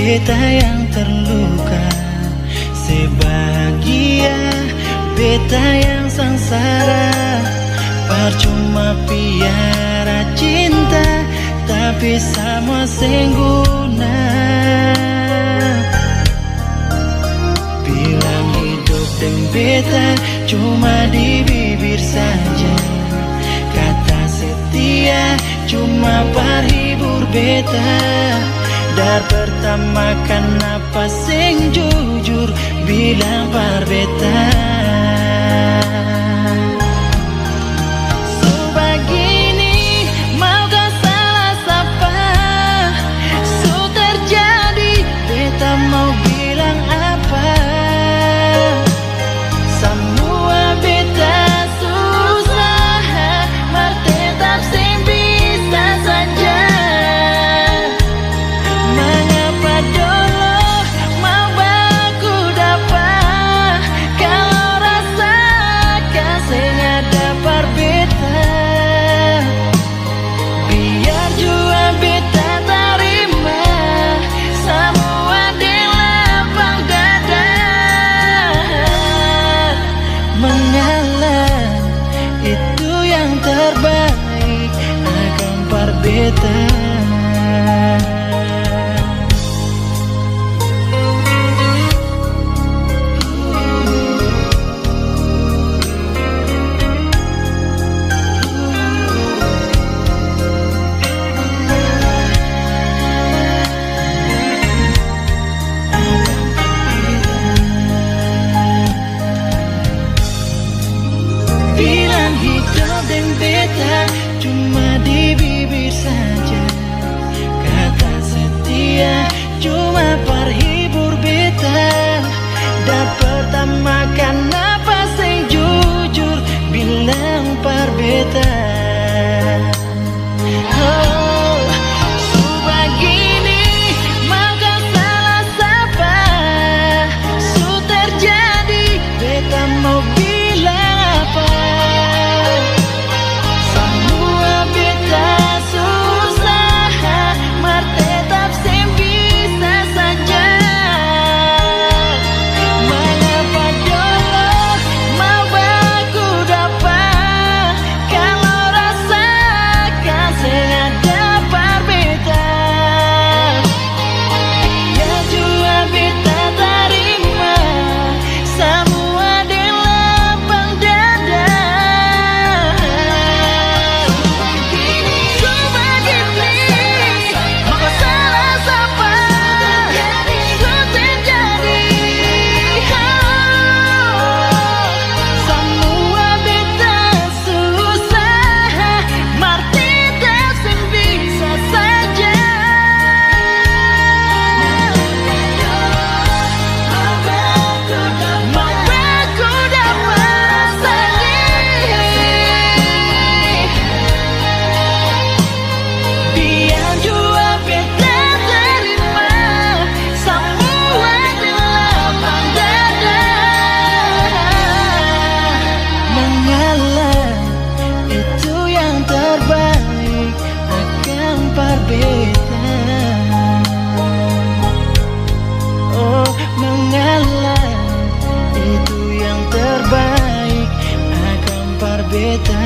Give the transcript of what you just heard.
beta yang terluka, sebahagia beta yang sengsara. Percuma piara cinta, tapi sama sengguna. Bilang hidup dan beta cuma di bibir saja, kata setia cuma parhibur beta. Dar pertama kenapa sing jujur bilang par beta. So begini mau kau salah sapa, so terjadi beta mau bilang apa. Semua beta susah, mar tetap sing bisa saja. Terbaik akan par beta. Bilang hidup dan beta cuma di bibir saja, kata setia cuma parhibur beta. Dan pertama kenapa sing jujur bilang par beta. Oh, so begini mau kau salah sapa, so terjadi beta mau bilang apa. Oh, mengalah itu yang terbaik akan par beta.